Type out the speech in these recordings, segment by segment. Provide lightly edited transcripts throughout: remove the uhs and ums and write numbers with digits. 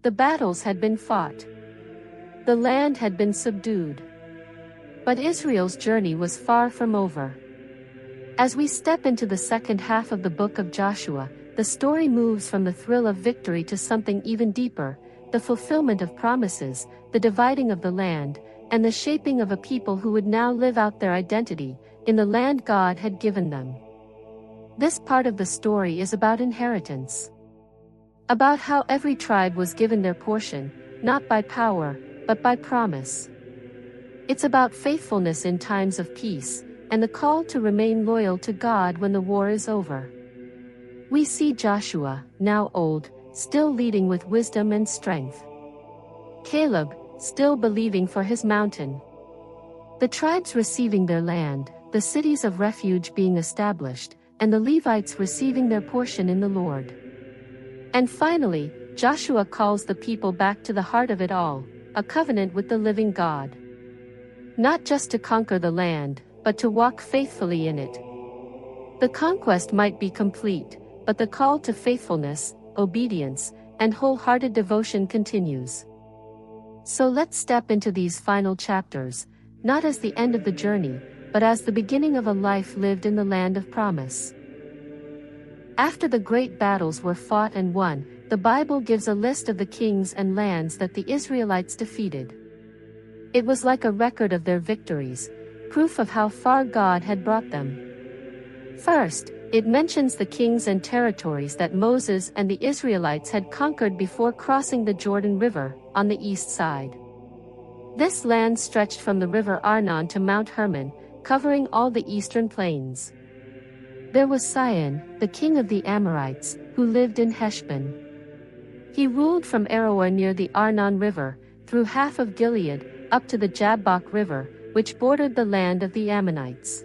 The battles had been fought. The land had been subdued. But Israel's journey was far from over. As we step into the second half of the book of Joshua, the story moves from the thrill of victory to something even deeper, the fulfillment of promises, the dividing of the land, and the shaping of a people who would now live out their identity in the land God had given them. This part of the story is about inheritance. About how every tribe was given their portion, not by power, but by promise. It's about faithfulness in times of peace, and the call to remain loyal to God when the war is over. We see Joshua, now old, still leading with wisdom and strength. Caleb, still believing for his mountain. The tribes receiving their land, the cities of refuge being established, and the Levites receiving their portion in the Lord. And finally, Joshua calls the people back to the heart of it all, a covenant with the living God. Not just to conquer the land, but to walk faithfully in it. The conquest might be complete, but the call to faithfulness, obedience, and wholehearted devotion continues. So let's step into these final chapters, not as the end of the journey, but as the beginning of a life lived in the land of promise. After the great battles were fought and won, the Bible gives a list of the kings and lands that the Israelites defeated. It was like a record of their victories, proof of how far God had brought them. First, it mentions the kings and territories that Moses and the Israelites had conquered before crossing the Jordan River, on the east side. This land stretched from the river Arnon to Mount Hermon, covering all the eastern plains. There was Sihon, the king of the Amorites, who lived in Heshbon. He ruled from Aroer near the Arnon River, through half of Gilead, up to the Jabbok River, which bordered the land of the Ammonites.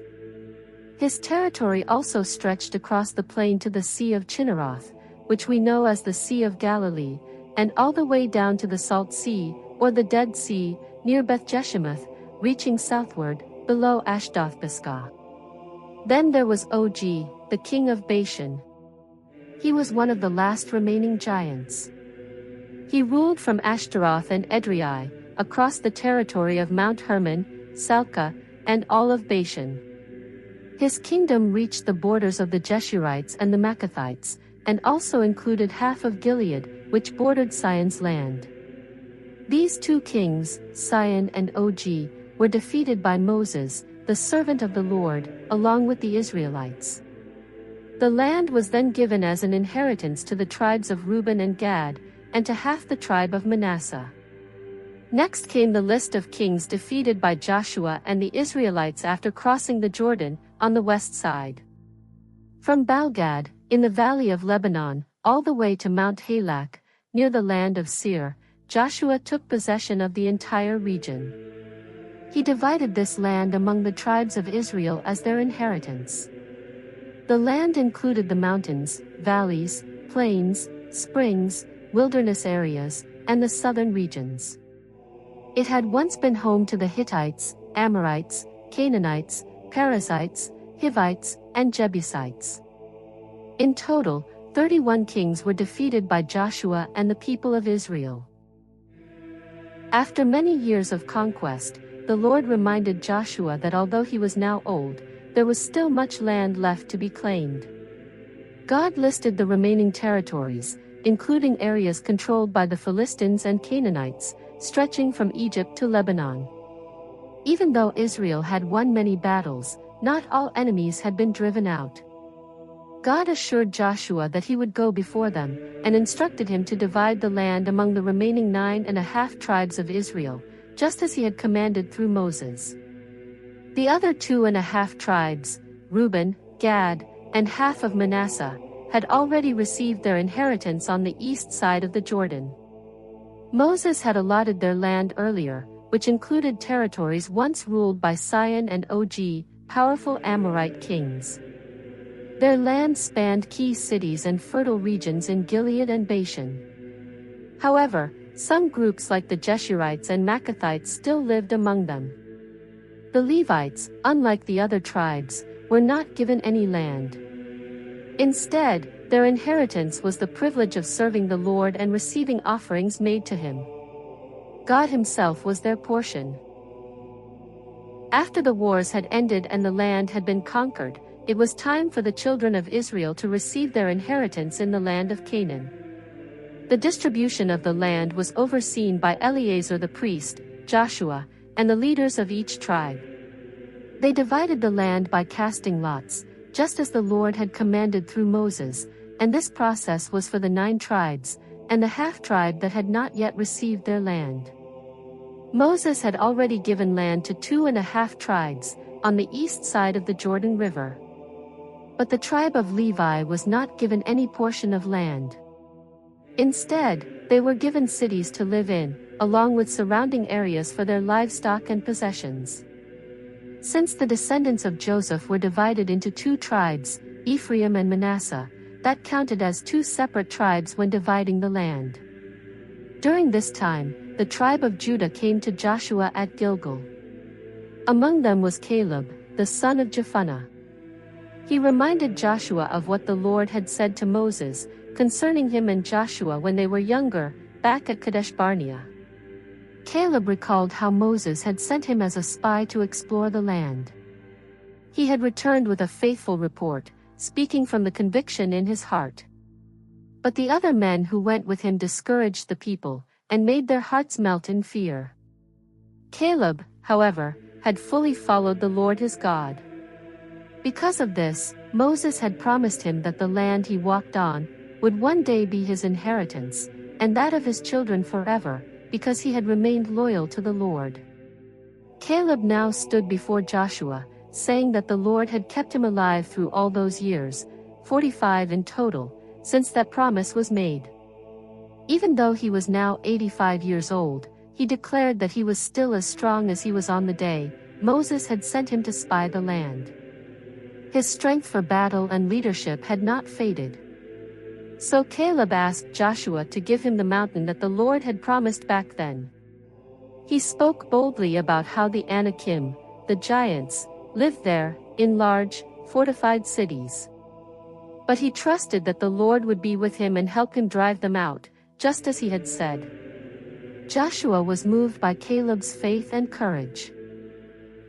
His territory also stretched across the plain to the Sea of Chinneroth, which we know as the Sea of Galilee, and all the way down to the Salt Sea, or the Dead Sea, near Beth-Jeshimoth, reaching southward, below Ashdoth-Biscah. Then there was Og, the king of Bashan. He was one of the last remaining giants. He ruled from Ashtaroth and Edrei, across the territory of Mount Hermon, Salcah, and all of Bashan. His kingdom reached the borders of the Jeshurites and the Maccathites, and also included half of Gilead, which bordered Sihon's land. These two kings, Sihon and Og, were defeated by Moses, the servant of the Lord, along with the Israelites. The land was then given as an inheritance to the tribes of Reuben and Gad, and to half the tribe of Manasseh. Next came the list of kings defeated by Joshua and the Israelites after crossing the Jordan, on the west side. From Baalgad, in the valley of Lebanon, all the way to Mount Halak, near the land of Seir, Joshua took possession of the entire region. He divided this land among the tribes of Israel as their inheritance. The land included the mountains, valleys, plains, springs, wilderness areas, and the southern regions. It had once been home to the Hittites, Amorites, Canaanites, Perizzites, Hivites, and Jebusites. In total, 31 kings were defeated by Joshua and the people of Israel. After many years of conquest, the Lord reminded Joshua that although he was now old, there was still much land left to be claimed. God listed the remaining territories, including areas controlled by the Philistines and Canaanites, stretching from Egypt to Lebanon. Even though Israel had won many battles, not all enemies had been driven out. God assured Joshua that he would go before them, and instructed him to divide the land among the remaining 9.5 tribes of Israel, just as he had commanded through Moses. The other 2.5 tribes, Reuben, Gad, and half of Manasseh, had already received their inheritance on the east side of the Jordan. Moses had allotted their land earlier, which included territories once ruled by Sihon and Og, powerful Amorite kings. Their land spanned key cities and fertile regions in Gilead and Bashan. However, some groups like the Jeshurites and Maccathites still lived among them. The Levites, unlike the other tribes, were not given any land. Instead, Their inheritance was the privilege of serving the Lord and receiving offerings made to him. God himself was their portion. After the wars had ended and the land had been conquered, it was time for the children of Israel to receive their inheritance in the land of Canaan. The distribution of the land was overseen by Eleazar the priest, Joshua, and the leaders of each tribe. They divided the land by casting lots, just as the Lord had commanded through Moses, and this process was for the 9 tribes, and the half-tribe that had not yet received their land. Moses had already given land to 2.5 tribes, on the east side of the Jordan River. But the tribe of Levi was not given any portion of land. Instead, they were given cities to live in, along with surrounding areas for their livestock and possessions. Since the descendants of Joseph were divided into 2 tribes, Ephraim and Manasseh, that counted as 2 separate tribes when dividing the land. During this time, the tribe of Judah came to Joshua at Gilgal. Among them was Caleb, the son of Jephunneh. He reminded Joshua of what the Lord had said to Moses concerning him and Joshua when they were younger, back at Kadesh Barnea. Caleb recalled how Moses had sent him as a spy to explore the land. He had returned with a faithful report, speaking from the conviction in his heart. But the other men who went with him discouraged the people, and made their hearts melt in fear. Caleb, however, had fully followed the Lord his God. Because of this, Moses had promised him that the land he walked on would one day be his inheritance, and that of his children forever, because he had remained loyal to the Lord. Caleb now stood before Joshua, saying that the Lord had kept him alive through all those years, 45 in total, since that promise was made. Even though he was now 85 years old, he declared that he was still as strong as he was on the day Moses had sent him to spy the land. His strength for battle and leadership had not faded. So Caleb asked Joshua to give him the mountain that the Lord had promised back then. He spoke boldly about how the Anakim, the giants, lived there, in large, fortified cities. But he trusted that the Lord would be with him and help him drive them out, just as he had said. Joshua was moved by Caleb's faith and courage.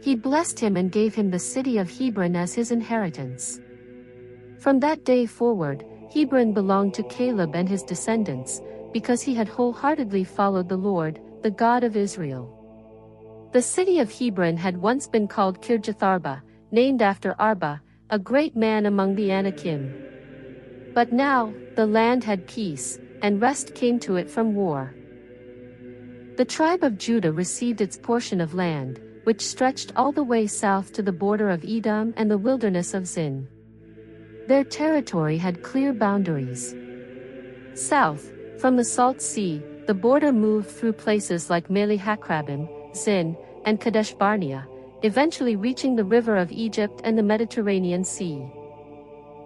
He blessed him and gave him the city of Hebron as his inheritance. From that day forward, Hebron belonged to Caleb and his descendants, because he had wholeheartedly followed the Lord, the God of Israel. The city of Hebron had once been called Kirjatharba, named after Arba, a great man among the Anakim. But now, the land had peace, and rest came to it from war. The tribe of Judah received its portion of land, which stretched all the way south to the border of Edom and the wilderness of Zin. Their territory had clear boundaries. South, from the Salt Sea, the border moved through places like Mele-Hakrabim, Zin, and Kadesh Barnea, eventually reaching the river of Egypt and the Mediterranean Sea.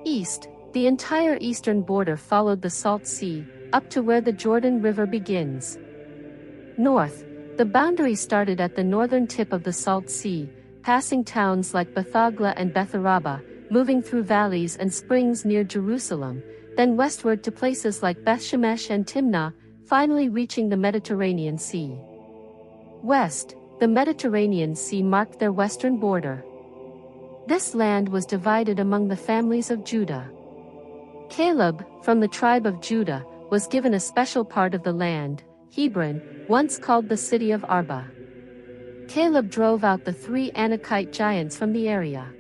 East, the entire eastern border followed the Salt Sea, up to where the Jordan River begins. North, the boundary started at the northern tip of the Salt Sea, passing towns like Bethagla and Betharaba, moving through valleys and springs near Jerusalem, then westward to places like Bethshemesh and Timnah, finally reaching the Mediterranean Sea. West, the Mediterranean Sea marked their western border. This land was divided among the families of Judah. Caleb, from the tribe of Judah, was given a special part of the land, Hebron, once called the city of Arba. Caleb drove out the 3 Anakite giants from the area.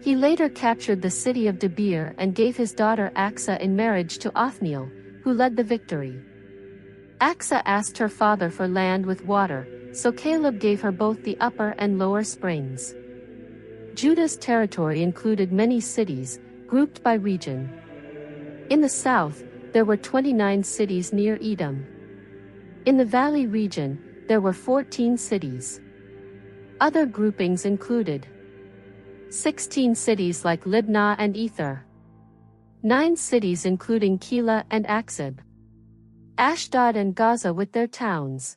He later captured the city of Debir and gave his daughter Aksa in marriage to Othniel, who led the victory. Aksa asked her father for land with water, so Caleb gave her both the upper and lower springs. Judah's territory included many cities, grouped by region. In the south, there were 29 cities near Edom. In the valley region, there were 14 cities. Other groupings included 16 cities like Libnah and Ether, 9 cities including Keilah and Aksib, Ashdod and Gaza with their towns.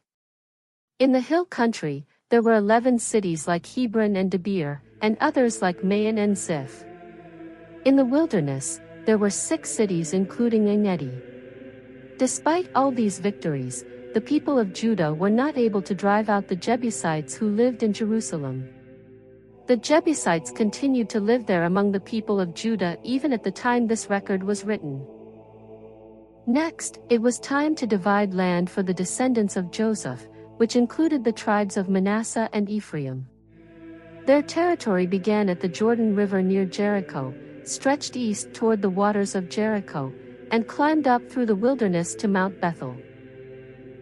In the hill country, there were 11 cities like Hebron and Debir, and others like Maon and Ziph. In the wilderness, there were 6 cities including Engedi. Despite all these victories, the people of Judah were not able to drive out the Jebusites who lived in Jerusalem. The Jebusites continued to live there among the people of Judah even at the time this record was written. Next, it was time to divide land for the descendants of Joseph, which included the tribes of Manasseh and Ephraim. Their territory began at the Jordan River near Jericho, stretched east toward the waters of Jericho, and climbed up through the wilderness to Mount Bethel.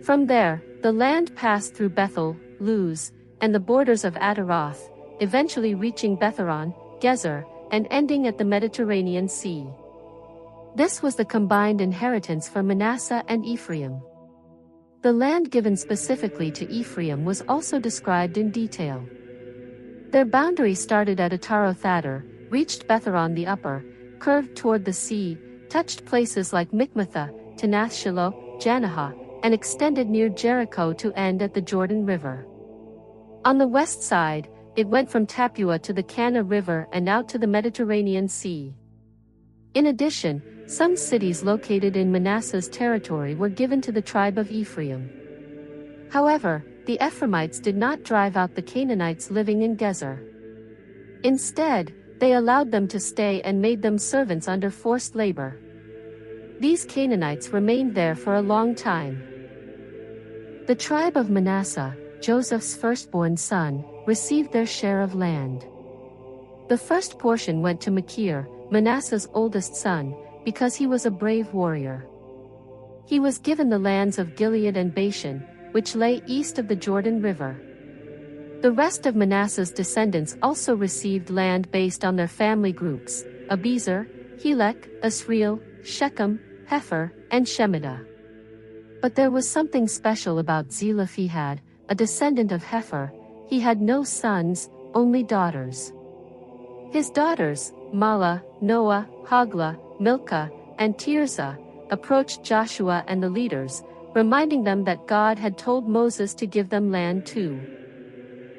From there, the land passed through Bethel, Luz, and the borders of Ataroth, eventually reaching Betharon, Gezer, and ending at the Mediterranean Sea. This was the combined inheritance for Manasseh and Ephraim. The land given specifically to Ephraim was also described in detail. Their boundary started at Ataroth-Adar, reached Betharon the Upper, curved toward the sea, touched places like Mikmathah, Tanath-Shiloh, Janahah, and extended near Jericho to end at the Jordan River. On the west side, it went from Tappuah to the Kana River and out to the Mediterranean Sea. In addition, some cities located in Manasseh's territory were given to the tribe of Ephraim. However, the Ephraimites did not drive out the Canaanites living in Gezer. Instead, they allowed them to stay and made them servants under forced labor. These Canaanites remained there for a long time. The tribe of Manasseh, Joseph's firstborn son, received their share of land. The first portion went to Machir, Manasseh's oldest son, because he was a brave warrior. He was given the lands of Gilead and Bashan, which lay east of the Jordan River. The rest of Manasseh's descendants also received land based on their family groups: Abiezer, Helek, Asriel, Shechem, Hefer, and Shemida. But there was something special about Zelophehad, a descendant of Hefer. He had no sons, only daughters. His daughters, Mahlah, Noah, Hoglah, Milcah, and Tirzah, approached Joshua and the leaders, reminding them that God had told Moses to give them land too.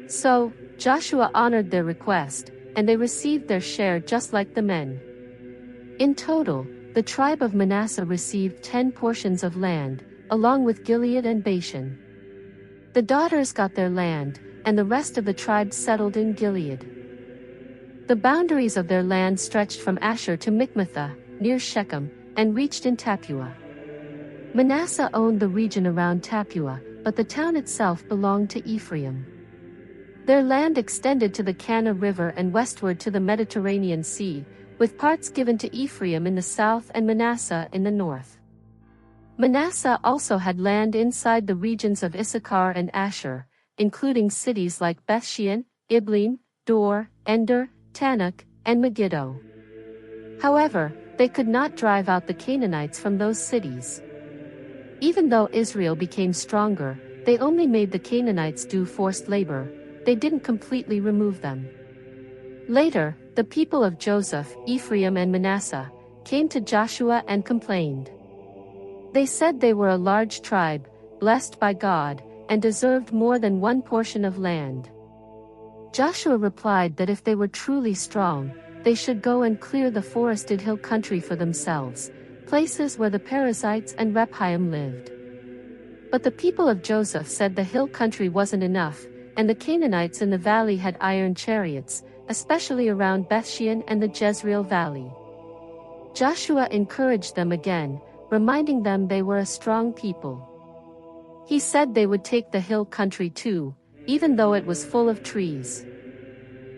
So, Joshua honored their request, and they received their share just like the men. In total, the tribe of Manasseh received 10 portions of land, along with Gilead and Bashan. The daughters got their land, and the rest of the tribe settled in Gilead. The boundaries of their land stretched from Asher to Mikmathah, near Shechem, and reached in Tappuah. Manasseh owned the region around Tappuah, but the town itself belonged to Ephraim. Their land extended to the Kana River and westward to the Mediterranean Sea, with parts given to Ephraim in the south and Manasseh in the north. Manasseh also had land inside the regions of Issachar and Asher, including cities like Bethshean, Ibleam, Dor, Ender, Tanakh, and Megiddo. However, they could not drive out the Canaanites from those cities. Even though Israel became stronger, they only made the Canaanites do forced labor. They didn't completely remove them. Later, the people of Joseph, Ephraim and Manasseh, came to Joshua and complained. They said they were a large tribe, blessed by God, and deserved more than one portion of land. Joshua replied that if they were truly strong, they should go and clear the forested hill country for themselves, places where the Perizzites and Rephaim lived. But the people of Joseph said the hill country wasn't enough, and the Canaanites in the valley had iron chariots, especially around Bethshean and the Jezreel valley. Joshua encouraged them again, reminding them they were a strong people. He said they would take the hill country too, even though it was full of trees.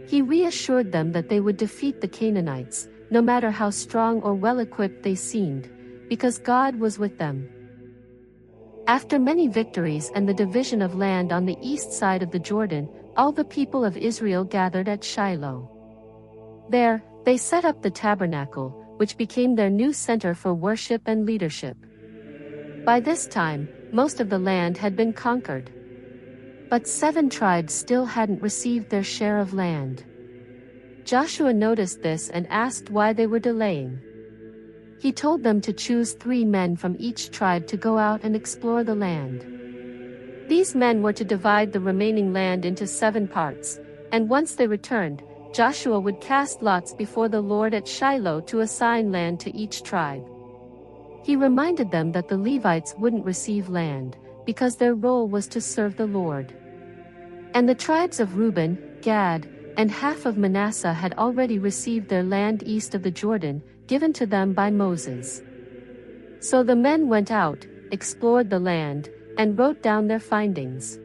He reassured them that they would defeat the Canaanites, no matter how strong or well-equipped they seemed, because God was with them. After many victories and the division of land on the east side of the Jordan, all the people of Israel gathered at Shiloh. There, they set up the tabernacle, which became their new center for worship and leadership. By this time, most of the land had been conquered. But 7 tribes still hadn't received their share of land. Joshua noticed this and asked why they were delaying. He told them to choose 3 men from each tribe to go out and explore the land. These men were to divide the remaining land into 7 parts, and once they returned, Joshua would cast lots before the Lord at Shiloh to assign land to each tribe. He reminded them that the Levites wouldn't receive land, because their role was to serve the Lord. And the tribes of Reuben, Gad, and half of Manasseh had already received their land east of the Jordan, given to them by Moses. So the men went out, explored the land, and wrote down their findings.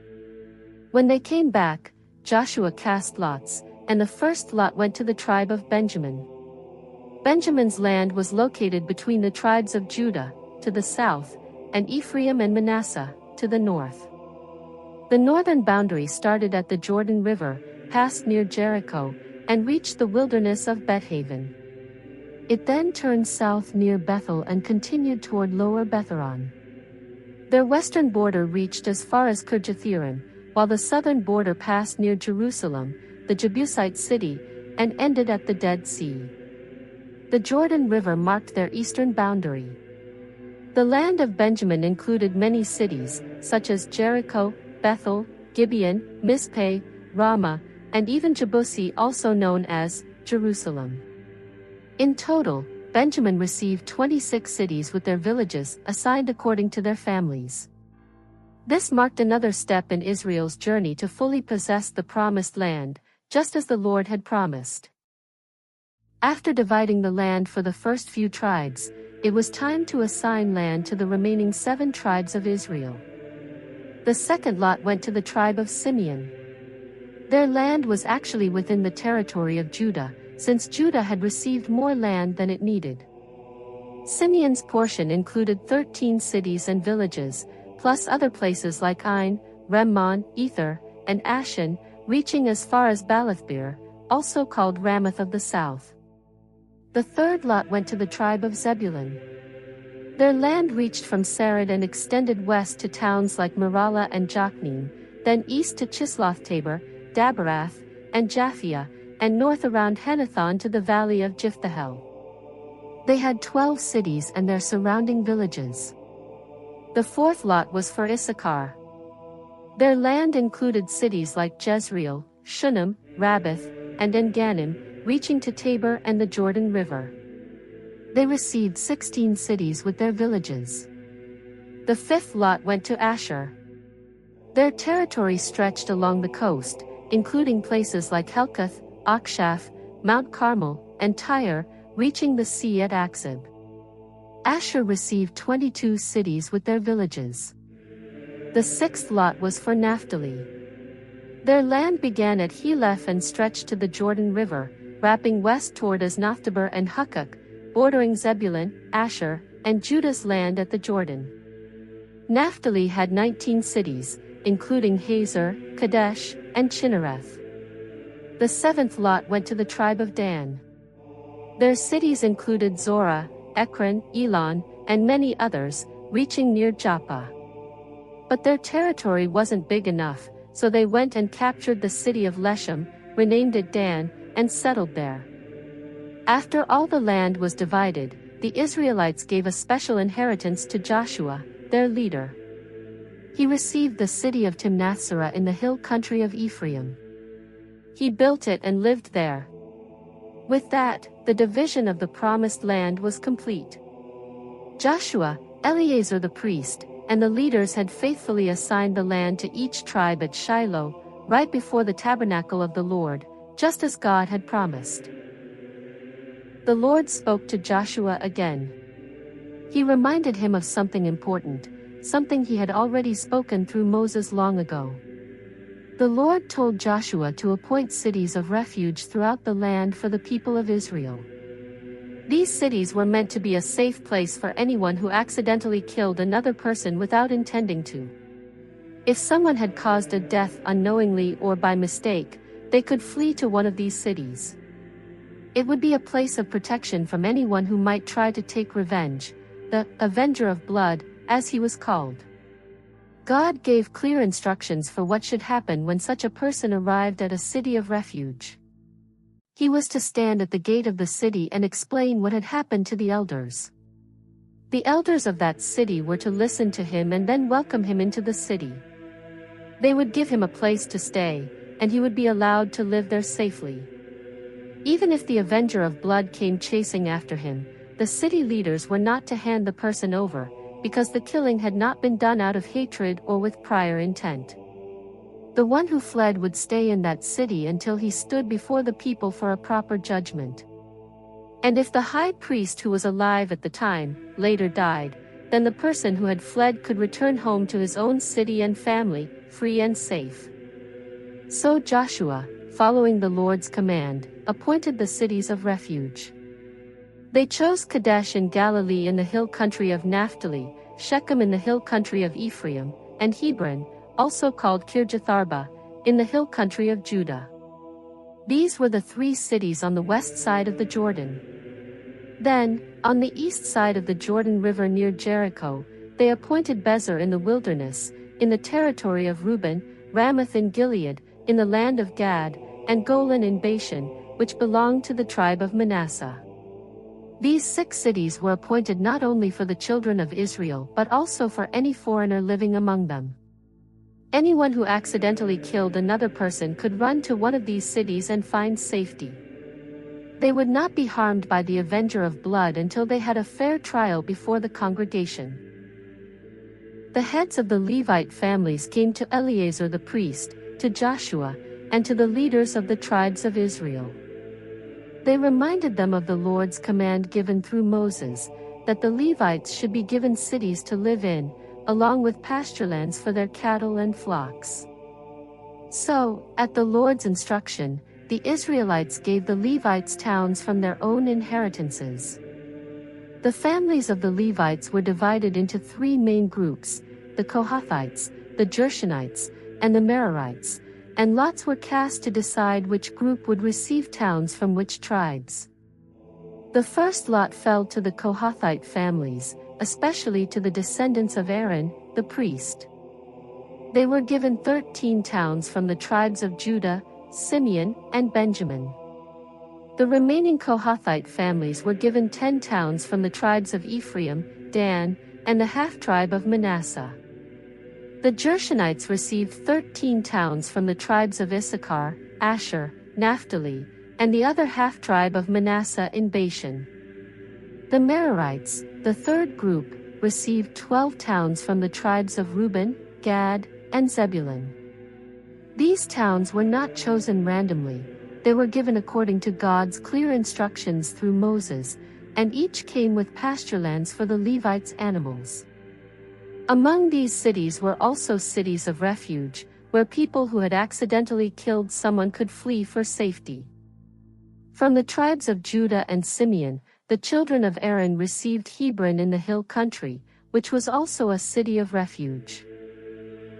When they came back, Joshua cast lots, and the first lot went to the tribe of Benjamin. Benjamin's land was located between the tribes of Judah, to the south, and Ephraim and Manasseh, to the north. The northern boundary started at the Jordan River, passed near Jericho, and reached the wilderness of Bethaven. It then turned south near Bethel and continued toward Lower Betharon. Their western border reached as far as Kirjathjearim, while the southern border passed near Jerusalem, the Jebusite city, and ended at the Dead Sea. The Jordan River marked their eastern boundary. The land of Benjamin included many cities, such as Jericho, Bethel, Gibeon, Mizpeh, Ramah, and even Jebusi, also known as Jerusalem. In total, Benjamin received 26 cities with their villages assigned according to their families. This marked another step in Israel's journey to fully possess the promised land, just as the Lord had promised. After dividing the land for the first few tribes, it was time to assign land to the remaining 7 tribes of Israel. The second lot went to the tribe of Simeon. Their land was actually within the territory of Judah, since Judah had received more land than it needed. Simeon's portion included 13 cities and villages, plus other places like Ain, Remmon, Ether, and Ashan, reaching as far as Balathbeer, also called Ramoth of the South. The third lot went to the tribe of Zebulun. Their land reached from Sarid and extended west to towns like Maralah and Jokneam, then east to Chisloth-Tabor, Daberath, and Japhia, and north around Hennathon to the valley of Jiphtahel. They had 12 cities and their surrounding villages. The fourth lot was for Issachar. Their land included cities like Jezreel, Shunem, Rabbath, and En-Gannim, reaching to Tabor and the Jordan River. They received 16 cities with their villages. The fifth lot went to Asher. Their territory stretched along the coast, including places like Helkath, Akshaph, Mount Carmel, and Tyre, reaching the sea at Aksib. Asher received 22 cities with their villages. The sixth lot was for Naphtali. Their land began at Heleph and stretched to the Jordan River, wrapping west toward Aznaphttabur and Hukkok, bordering Zebulun, Asher, and Judah's land at the Jordan. Naphtali had 19 cities, including Hazor, Kadesh, and Chinnereth. The seventh lot went to the tribe of Dan. Their cities included Zorah, Ekron, Elon, and many others, reaching near Joppa. But their territory wasn't big enough, so they went and captured the city of Leshem, renamed it Dan, and settled there. After all the land was divided, the Israelites gave a special inheritance to Joshua, their leader. He received the city of Timnath-Serah in the hill country of Ephraim. He built it and lived there. With that, the division of the promised land was complete. Joshua, Eleazar the priest, and the leaders had faithfully assigned the land to each tribe at Shiloh, right before the tabernacle of the Lord, just as God had promised. The Lord spoke to Joshua again. He reminded him of something important, something he had already spoken through Moses long ago. The Lord told Joshua to appoint cities of refuge throughout the land for the people of Israel. These cities were meant to be a safe place for anyone who accidentally killed another person without intending to. If someone had caused a death unknowingly or by mistake, they could flee to one of these cities. It would be a place of protection from anyone who might try to take revenge, the avenger of blood, as he was called. God gave clear instructions for what should happen when such a person arrived at a city of refuge. He was to stand at the gate of the city and explain what had happened to the elders. The elders of that city were to listen to him and then welcome him into the city. They would give him a place to stay, and he would be allowed to live there safely. Even if the avenger of blood came chasing after him, the city leaders were not to hand the person over, because the killing had not been done out of hatred or with prior intent. The one who fled would stay in that city until he stood before the people for a proper judgment. And if the high priest who was alive at the time later died, then the person who had fled could return home to his own city and family, free and safe. So Joshua, following the Lord's command, appointed the cities of refuge. They chose Kadesh in Galilee in the hill country of Naphtali, Shechem in the hill country of Ephraim, and Hebron, also called Kirjatharba, in the hill country of Judah. These were the 3 cities on the west side of the Jordan. Then, on the east side of the Jordan River near Jericho, they appointed Bezer in the wilderness, in the territory of Reuben, Ramoth in Gilead, in the land of Gad, and Golan in Bashan, which belonged to the tribe of Manasseh. These 6 cities were appointed not only for the children of Israel but also for any foreigner living among them. Anyone who accidentally killed another person could run to one of these cities and find safety. They would not be harmed by the avenger of blood until they had a fair trial before the congregation. The heads of the Levite families came to Eleazar the priest, to Joshua, and to the leaders of the tribes of Israel. They reminded them of the Lord's command given through Moses, that the Levites should be given cities to live in, along with pasturelands for their cattle and flocks. So, at the Lord's instruction, the Israelites gave the Levites towns from their own inheritances. The families of the Levites were divided into 3 main groups, the Kohathites, the Gershonites, and the Merarites, and lots were cast to decide which group would receive towns from which tribes. The first lot fell to the Kohathite families, especially to the descendants of Aaron, the priest. They were given 13 towns from the tribes of Judah, Simeon, and Benjamin. The remaining Kohathite families were given 10 towns from the tribes of Ephraim, Dan, and the half-tribe of Manasseh. The Gershonites received 13 towns from the tribes of Issachar, Asher, Naphtali, and the other half-tribe of Manasseh in Bashan. The Merarites, the third group, received 12 towns from the tribes of Reuben, Gad, and Zebulun. These towns were not chosen randomly, they were given according to God's clear instructions through Moses, and each came with pasturelands for the Levites' animals. Among these cities were also cities of refuge, where people who had accidentally killed someone could flee for safety. From the tribes of Judah and Simeon, the children of Aaron received Hebron in the hill country, which was also a city of refuge.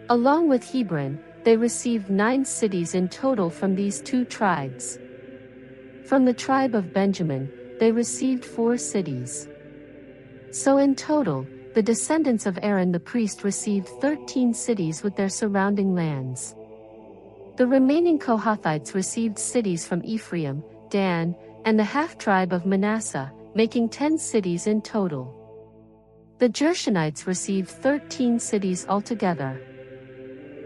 Along with Hebron, they received 9 cities in total from these 2 tribes. From the tribe of Benjamin, they received 4 cities. So in total, the descendants of Aaron the priest received 13 cities with their surrounding lands. The remaining Kohathites received cities from Ephraim, Dan, and the half-tribe of Manasseh, making 10 cities in total. The Gershonites received 13 cities altogether.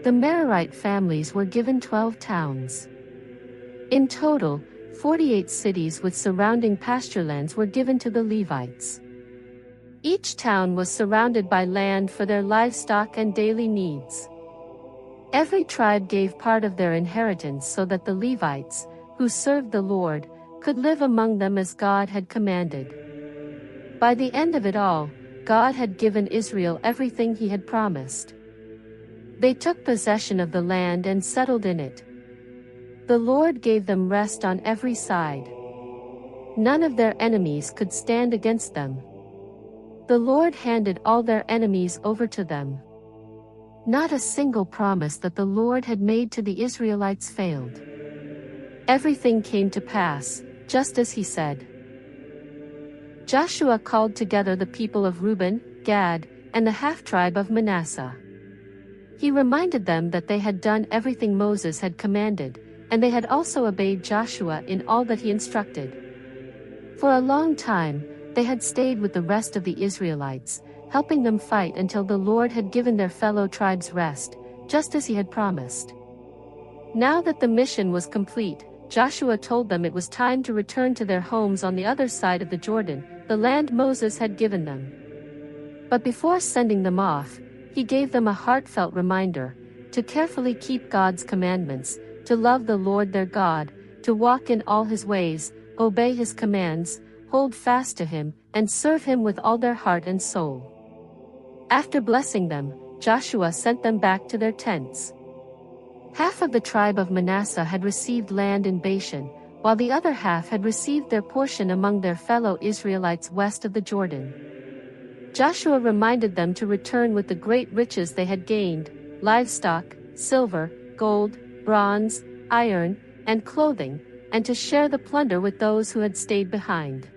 The Merarite families were given 12 towns. In total, 48 cities with surrounding pasturelands were given to the Levites. Each town was surrounded by land for their livestock and daily needs. Every tribe gave part of their inheritance so that the Levites, who served the Lord, could live among them as God had commanded. By the end of it all, God had given Israel everything he had promised. They took possession of the land and settled in it. The Lord gave them rest on every side. None of their enemies could stand against them. The Lord handed all their enemies over to them. Not a single promise that the Lord had made to the Israelites failed. Everything came to pass, just as he said. Joshua called together the people of Reuben, Gad, and the half-tribe of Manasseh. He reminded them that they had done everything Moses had commanded, and they had also obeyed Joshua in all that he instructed. For a long time, they had stayed with the rest of the Israelites, helping them fight until the Lord had given their fellow tribes rest, just as he had promised. Now that the mission was complete, Joshua told them it was time to return to their homes on the other side of the Jordan, the land Moses had given them. But before sending them off, he gave them a heartfelt reminder to carefully keep God's commandments, to love the Lord their God, to walk in all his ways, obey his commands, hold fast to him, and serve him with all their heart and soul. After blessing them, Joshua sent them back to their tents. Half of the tribe of Manasseh had received land in Bashan, while the other half had received their portion among their fellow Israelites west of the Jordan. Joshua reminded them to return with the great riches they had gained, livestock, silver, gold, bronze, iron, and clothing, and to share the plunder with those who had stayed behind.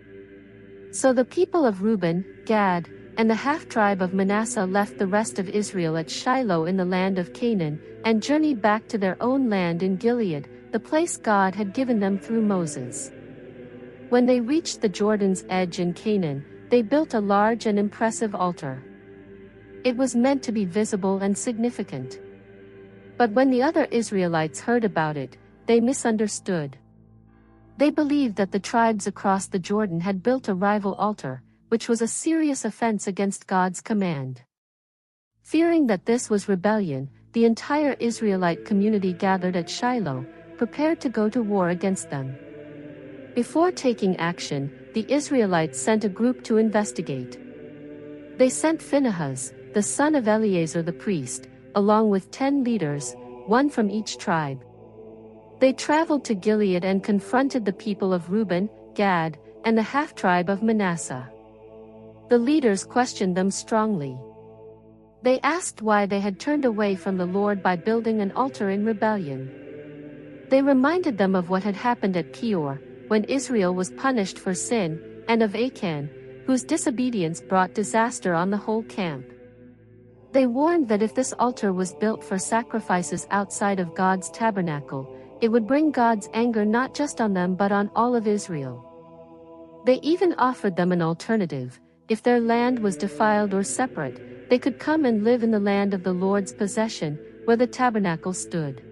So the people of Reuben, Gad, and the half-tribe of Manasseh left the rest of Israel at Shiloh in the land of Canaan, and journeyed back to their own land in Gilead, the place God had given them through Moses. When they reached the Jordan's edge in Canaan, they built a large and impressive altar. It was meant to be visible and significant. But when the other Israelites heard about it, they misunderstood. They believed that the tribes across the Jordan had built a rival altar, which was a serious offense against God's command. Fearing that this was rebellion, the entire Israelite community gathered at Shiloh, prepared to go to war against them. Before taking action, the Israelites sent a group to investigate. They sent Phinehas, the son of Eleazar the priest, along with 10 leaders, one from each tribe. They traveled to Gilead and confronted the people of Reuben, Gad, and the half-tribe of Manasseh. The leaders questioned them strongly. They asked why they had turned away from the Lord by building an altar in rebellion. They reminded them of what had happened at Peor, when Israel was punished for sin, and of Achan, whose disobedience brought disaster on the whole camp. They warned that if this altar was built for sacrifices outside of God's tabernacle, it would bring God's anger not just on them but on all of Israel. They even offered them an alternative. If their land was defiled or separate, they could come and live in the land of the Lord's possession, where the tabernacle stood.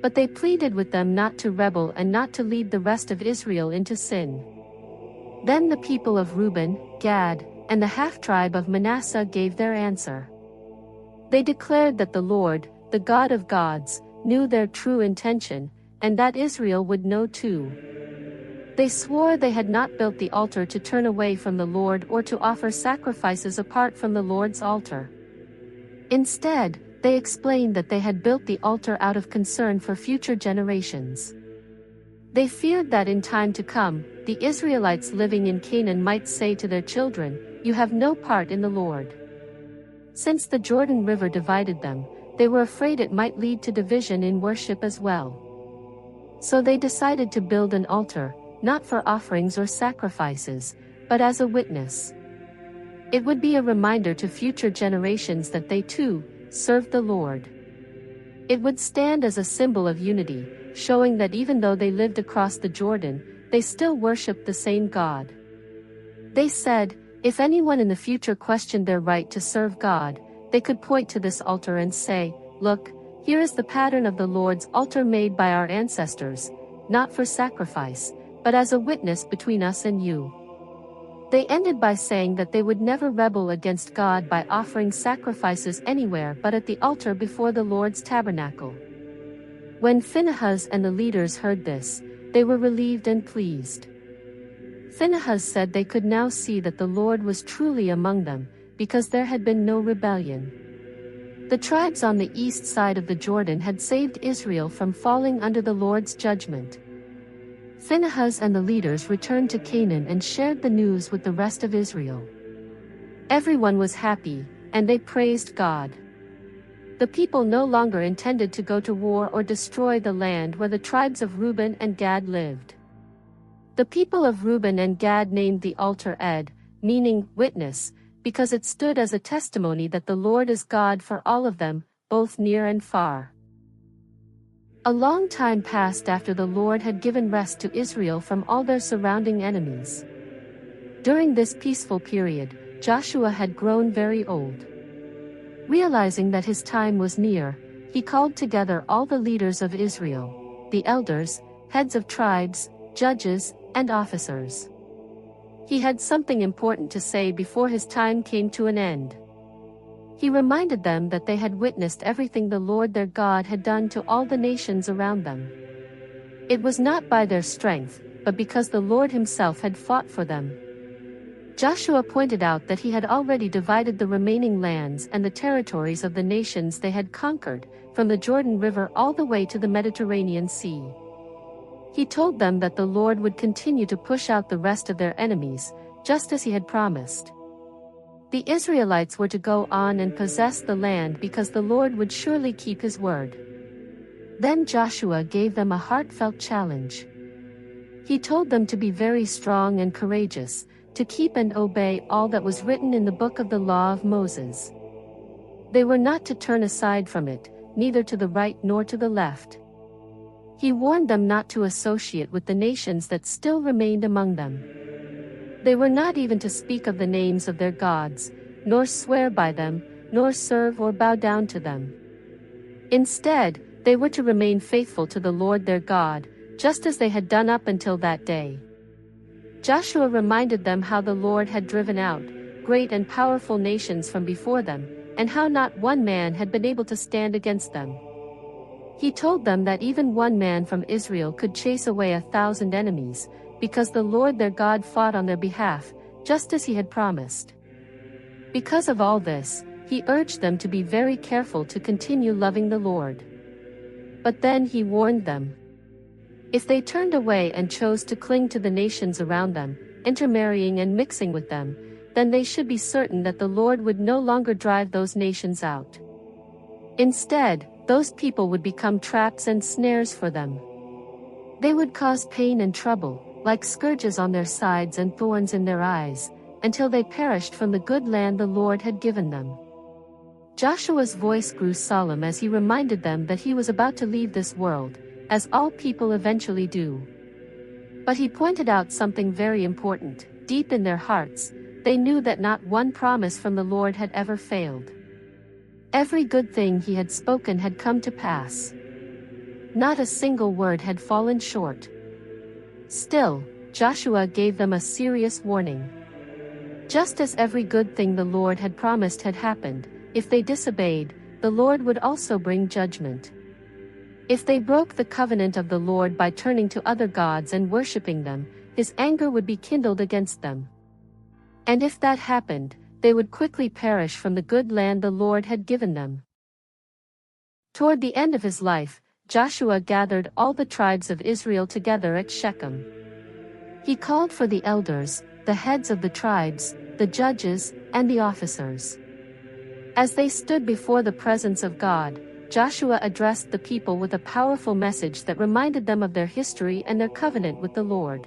But they pleaded with them not to rebel and not to lead the rest of Israel into sin. Then the people of Reuben, Gad, and the half-tribe of Manasseh gave their answer. They declared that the Lord, the God of gods, knew their true intention, and that Israel would know too. They swore they had not built the altar to turn away from the Lord or to offer sacrifices apart from the Lord's altar. Instead, they explained that they had built the altar out of concern for future generations. They feared that in time to come, the Israelites living in Canaan might say to their children, "You have no part in the Lord." Since the Jordan River divided them, they were afraid it might lead to division in worship as well. So they decided to build an altar, not for offerings or sacrifices, but as a witness. It would be a reminder to future generations that they too served the Lord. It would stand as a symbol of unity, showing that even though they lived across the Jordan, they still worshiped the same God. They said, if anyone in the future questioned their right to serve God, they could point to this altar and say, "Look, here is the pattern of the Lord's altar made by our ancestors, not for sacrifice, but as a witness between us and you." They ended by saying that they would never rebel against God by offering sacrifices anywhere but at the altar before the Lord's tabernacle. When Phinehas and the leaders heard this, they were relieved and pleased. Phinehas said they could now see that the Lord was truly among them, because there had been no rebellion. The tribes on the east side of the Jordan had saved Israel from falling under the Lord's judgment. Phinehas and the leaders returned to Canaan and shared the news with the rest of Israel. Everyone was happy, and they praised God. The people no longer intended to go to war or destroy the land where the tribes of Reuben and Gad lived. The people of Reuben and Gad named the altar Ed, meaning witness, because it stood as a testimony that the Lord is God for all of them, both near and far. A long time passed after the Lord had given rest to Israel from all their surrounding enemies. During this peaceful period, Joshua had grown very old. Realizing that his time was near, he called together all the leaders of Israel, the elders, heads of tribes, judges, and officers. He had something important to say before his time came to an end. He reminded them that they had witnessed everything the Lord their God had done to all the nations around them. It was not by their strength, but because the Lord himself had fought for them. Joshua pointed out that he had already divided the remaining lands and the territories of the nations they had conquered, from the Jordan River all the way to the Mediterranean Sea. He told them that the Lord would continue to push out the rest of their enemies, just as he had promised. The Israelites were to go on and possess the land because the Lord would surely keep his word. Then Joshua gave them a heartfelt challenge. He told them to be very strong and courageous, to keep and obey all that was written in the book of the law of Moses. They were not to turn aside from it, neither to the right nor to the left. He warned them not to associate with the nations that still remained among them. They were not even to speak of the names of their gods, nor swear by them, nor serve or bow down to them. Instead, they were to remain faithful to the Lord their God, just as they had done up until that day. Joshua reminded them how the Lord had driven out great and powerful nations from before them, and how not one man had been able to stand against them. He told them that even one man from Israel could chase away 1,000 enemies, because the Lord their God fought on their behalf, just as he had promised. Because of all this, he urged them to be very careful to continue loving the Lord. But then he warned them. If they turned away and chose to cling to the nations around them, intermarrying and mixing with them, then they should be certain that the Lord would no longer drive those nations out. Instead, those people would become traps and snares for them. They would cause pain and trouble, like scourges on their sides and thorns in their eyes, until they perished from the good land the Lord had given them. Joshua's voice grew solemn as he reminded them that he was about to leave this world, as all people eventually do. But he pointed out something very important. Deep in their hearts, they knew that not one promise from the Lord had ever failed. Every good thing he had spoken had come to pass. Not a single word had fallen short. Still, Joshua gave them a serious warning. Just as every good thing the Lord had promised had happened, if they disobeyed, the Lord would also bring judgment. If they broke the covenant of the Lord by turning to other gods and worshipping them, his anger would be kindled against them. And if that happened, they would quickly perish from the good land the Lord had given them. Toward the end of his life, Joshua gathered all the tribes of Israel together at Shechem. He called for the elders, the heads of the tribes, the judges, and the officers. As they stood before the presence of God, Joshua addressed the people with a powerful message that reminded them of their history and their covenant with the Lord.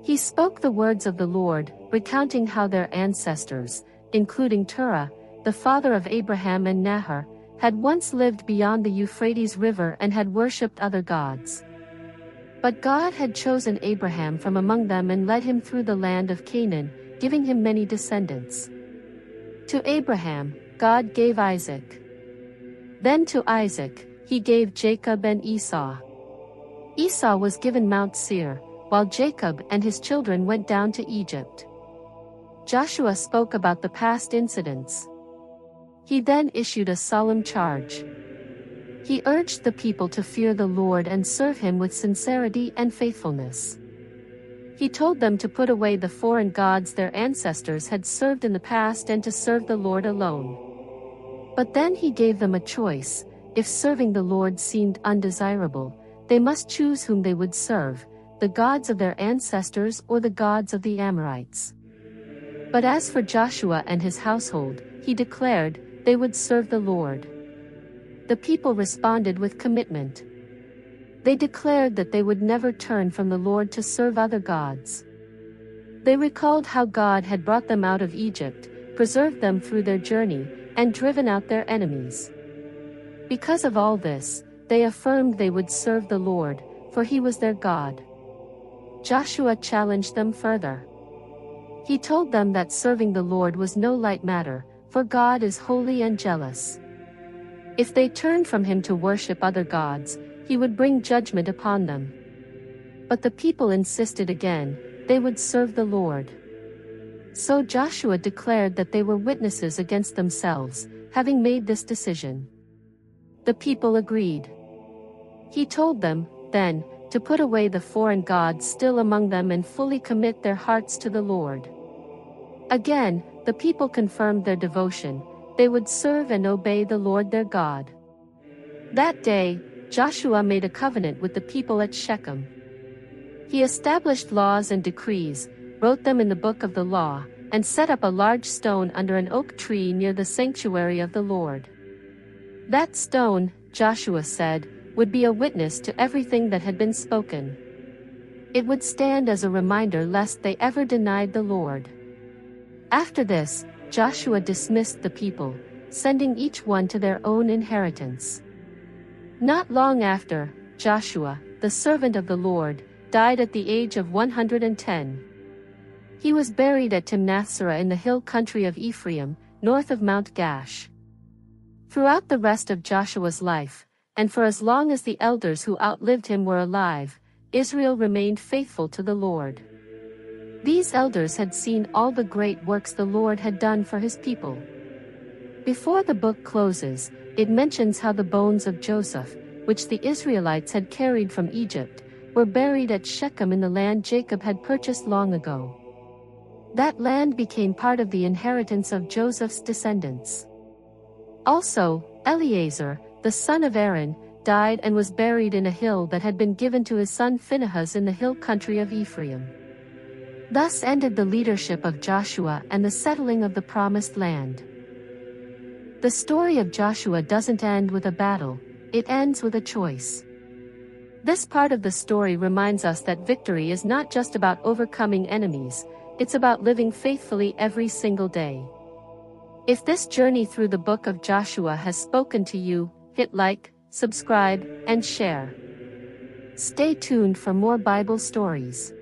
He spoke the words of the Lord, recounting how their ancestors, including Terah, the father of Abraham and Nahor, had once lived beyond the Euphrates River and had worshipped other gods. But God had chosen Abraham from among them and led him through the land of Canaan, giving him many descendants. To Abraham, God gave Isaac. Then to Isaac, he gave Jacob and Esau. Esau was given Mount Seir, while Jacob and his children went down to Egypt. Joshua spoke about the past incidents. He then issued a solemn charge. He urged the people to fear the Lord and serve him with sincerity and faithfulness. He told them to put away the foreign gods their ancestors had served in the past and to serve the Lord alone. But then he gave them a choice. If serving the Lord seemed undesirable, they must choose whom they would serve, the gods of their ancestors or the gods of the Amorites. But as for Joshua and his household, he declared, they would serve the Lord. The people responded with commitment. They declared that they would never turn from the Lord to serve other gods. They recalled how God had brought them out of Egypt, preserved them through their journey, and driven out their enemies. Because of all this, they affirmed they would serve the Lord, for he was their God. Joshua challenged them further. He told them that serving the Lord was no light matter, for God is holy and jealous. If they turned from him to worship other gods, he would bring judgment upon them. But the people insisted again, they would serve the Lord. So Joshua declared that they were witnesses against themselves, having made this decision. The people agreed. He told them, then, to put away the foreign gods still among them and fully commit their hearts to the Lord. Again, the people confirmed their devotion, they would serve and obey the Lord their God. That day, Joshua made a covenant with the people at Shechem. He established laws and decrees, wrote them in the book of the law, and set up a large stone under an oak tree near the sanctuary of the Lord. That stone, Joshua said, would be a witness to everything that had been spoken. It would stand as a reminder lest they ever denied the Lord. After this, Joshua dismissed the people, sending each one to their own inheritance. Not long after, Joshua, the servant of the Lord, died at the age of 110. He was buried at Timnath-serah in the hill country of Ephraim, north of Mount Gash. Throughout the rest of Joshua's life, and for as long as the elders who outlived him were alive, Israel remained faithful to the Lord. These elders had seen all the great works the Lord had done for his people. Before the book closes, it mentions how the bones of Joseph, which the Israelites had carried from Egypt, were buried at Shechem in the land Jacob had purchased long ago. That land became part of the inheritance of Joseph's descendants. Also, Eleazar, the son of Aaron, died and was buried in a hill that had been given to his son Phinehas in the hill country of Ephraim. Thus ended the leadership of Joshua and the settling of the promised land. The story of Joshua doesn't end with a battle, it ends with a choice. This part of the story reminds us that victory is not just about overcoming enemies, it's about living faithfully every single day. If this journey through the book of Joshua has spoken to you, hit like, subscribe, and share. Stay tuned for more Bible stories.